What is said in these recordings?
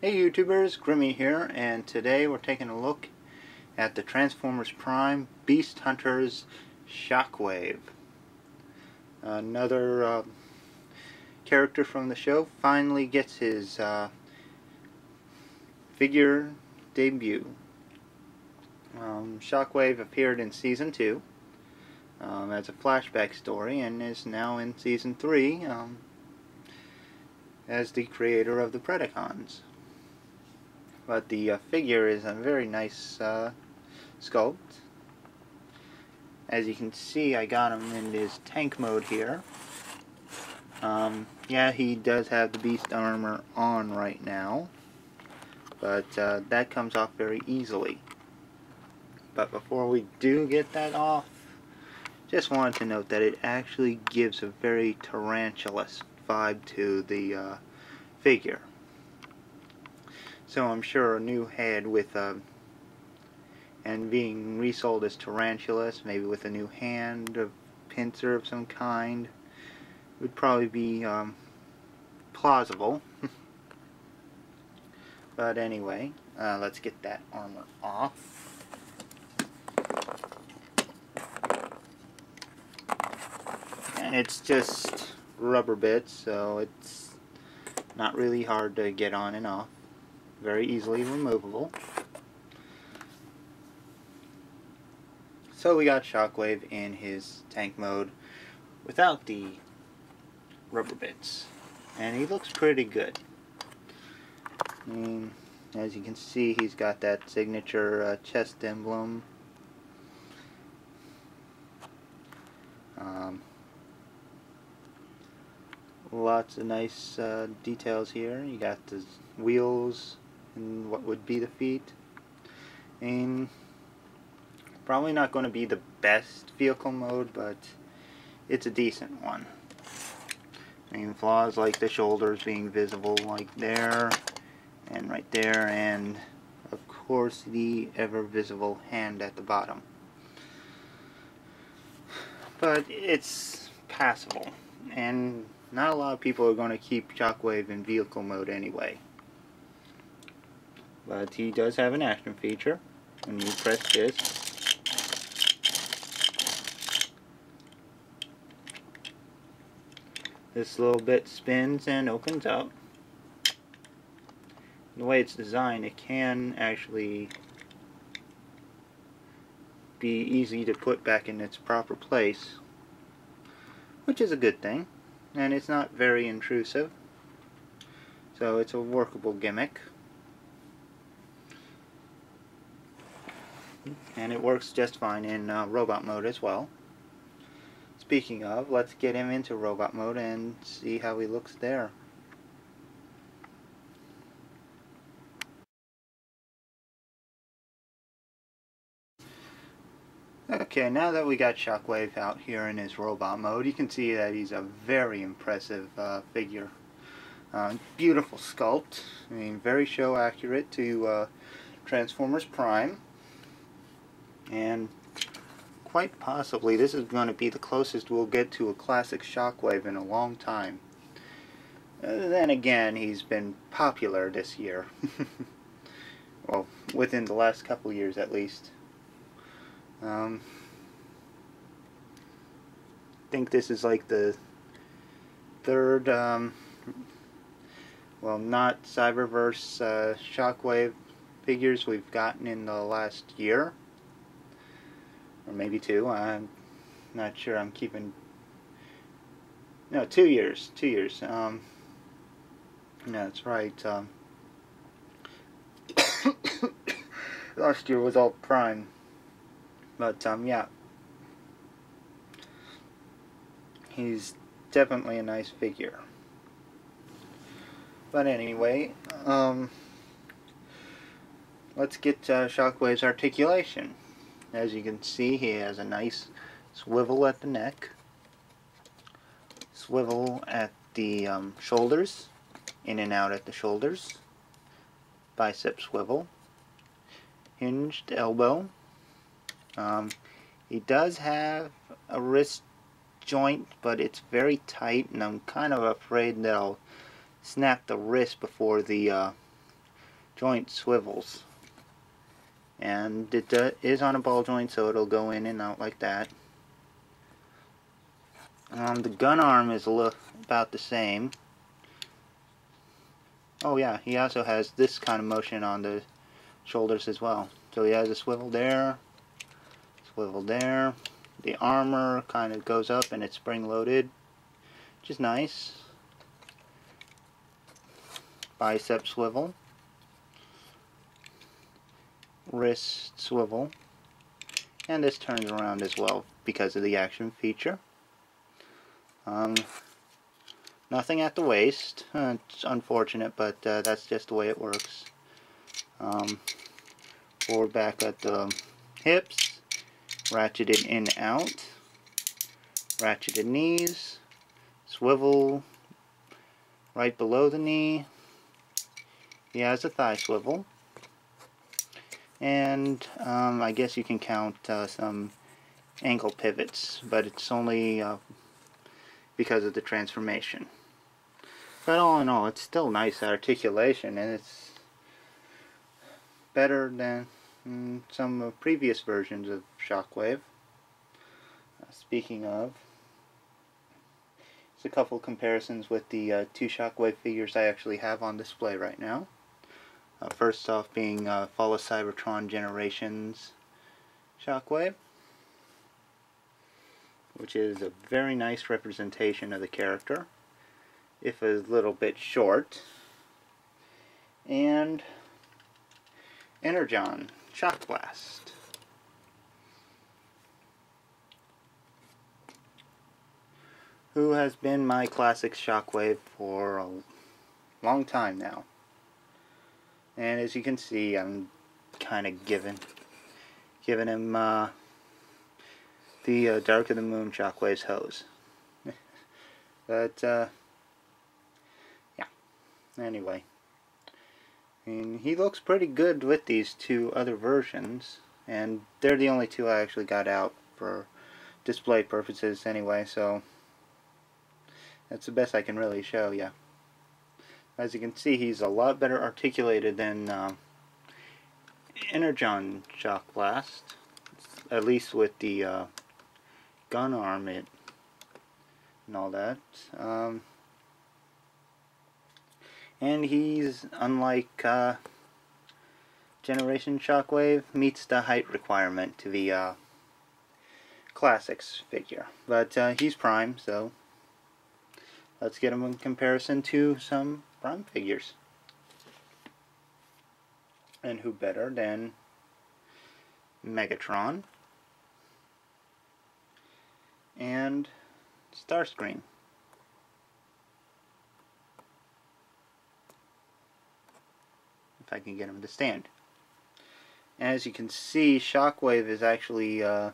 Hey YouTubers, Grimmy here, and today we're taking a look at the Transformers Prime Beast Hunters Shockwave. Another character from the show finally gets his figure debut. Shockwave appeared in Season 2 as a flashback story and is now in Season 3 as the creator of the Predacons. But the figure is a very nice sculpt. As you can see, I got him in his tank mode here. Yeah, he does have the beast armor on right now, but that comes off very easily. But before we do get that off, just wanted to note that it actually gives a very tarantulas vibe to the figure. So I'm sure a new head with and being resold as tarantulas, maybe with a new hand, a pincer of some kind, would probably be plausible. But anyway, let's get that armor off. And it's just rubber bits, so it's not really hard to get on and off. Very easily removable. So we got Shockwave in his tank mode without the rubber bits, and he looks pretty good. As you can see, he's got that signature chest emblem. Lots of nice details here. You got the wheels and what would be the feet, and probably not going to be the best vehicle mode, but it's a decent one. Flaws like the shoulders being visible like there and right there, and of course the ever visible hand at the bottom. But it's passable, and not a lot of people are going to keep Shockwave in vehicle mode anyway. But he does have an action feature. When you press this, this little bit spins and opens up. The way it's designed, it can actually be easy to put back in its proper place, which is a good thing. And it's not very intrusive, so it's a workable gimmick. And it works just fine in robot mode as well. Speaking of, let's get him into robot mode and see how he looks there. Okay, now that we got Shockwave out here in his robot mode, you can see that he's a very impressive figure. Beautiful sculpt. Very show accurate to Transformers Prime. And quite possibly this is going to be the closest we'll get to a classic Shockwave in a long time. Then again, he's been popular this year. Well, within the last couple years at least. I think this is like the third, well, not Cyberverse Shockwave figures we've gotten in the last year. Or maybe two. I'm not sure. I'm keeping... No, 2 years. 2 years. Yeah, that's right. Last year was all Prime. But, yeah. He's definitely a nice figure. But anyway, let's get Shockwave's articulation. As you can see, he has a nice swivel at the neck, swivel at the shoulders, in and out at the shoulders, bicep swivel, hinged elbow. He does have a wrist joint, but it's very tight, and I'm kind of afraid that I'll snap the wrist before the joint swivels. And it is on a ball joint, so it'll go in and out like that. The gun arm is about the same. Oh yeah, he also has this kind of motion on the shoulders as well. So he has a swivel there, swivel there. The armor kind of goes up and it's spring-loaded, which is nice. Bicep swivel. Wrist swivel. And this turns around as well because of the action feature. Nothing at the waist. It's unfortunate, but that's just the way it works. Forward back at the hips. Ratcheted in out. Ratcheted knees. Swivel right below the knee. He has a thigh swivel. And I guess you can count some ankle pivots, but it's only because of the transformation. But all in all, it's still nice articulation, and it's better than some previous versions of Shockwave. Speaking of, there's a couple comparisons with the two Shockwave figures I actually have on display right now. First off being Fall of Cybertron Generations Shockwave, which is a very nice representation of the character, if a little bit short. And Energon Shock Blast, who has been my classic Shockwave for a long time now. And as you can see, I'm kind of giving him the Dark of the Moon Shockwave's hose. But yeah. Anyway, and he looks pretty good with these two other versions, and they're the only two I actually got out for display purposes anyway. So that's the best I can really show you. As you can see, he's a lot better articulated than Energon Shock Blast, at least with the gun arm and all that. And he's, unlike Generation Shockwave, meets the height requirement to the Classics figure. But he's Prime, so let's get him in comparison to some Prime figures. And who better than Megatron and Starscream. If I can get him to stand. As you can see, Shockwave is actually a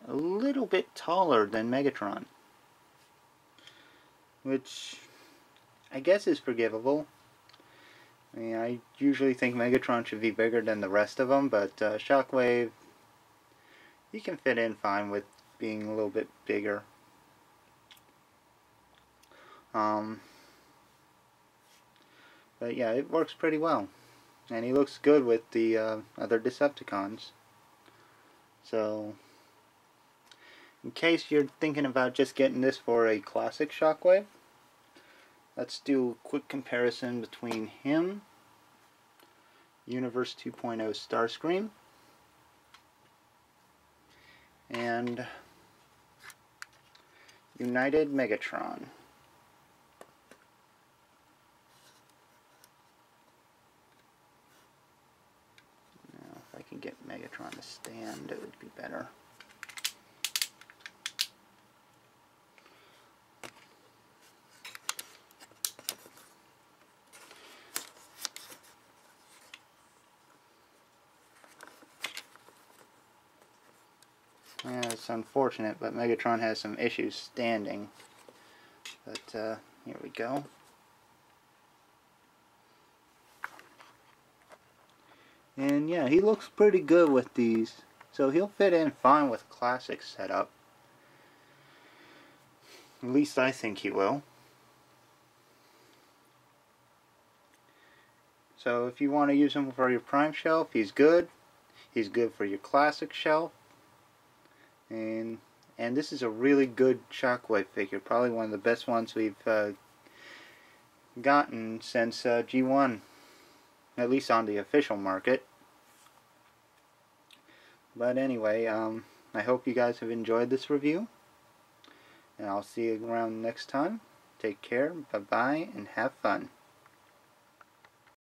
little bit taller than Megatron, which I guess is forgivable. I mean, I usually think Megatron should be bigger than the rest of them, but Shockwave, he can fit in fine with being a little bit bigger. But yeah, it works pretty well. And he looks good with the other Decepticons. So, in case you're thinking about just getting this for a classic Shockwave, let's do a quick comparison between him, Universe 2.0 Starscream, and United Megatron. Now, if I can get Megatron to stand, it would be better. Yeah, it's unfortunate, but Megatron has some issues standing. But here we go. And yeah, he looks pretty good with these. So he'll fit in fine with classic setup. At least I think he will. So if you want to use him for your prime shelf, he's good. He's good for your classic shelf. And this is a really good Shockwave figure. Probably one of the best ones we've gotten since G1. At least on the official market. But anyway, I hope you guys have enjoyed this review. And I'll see you around next time. Take care, bye-bye, and have fun.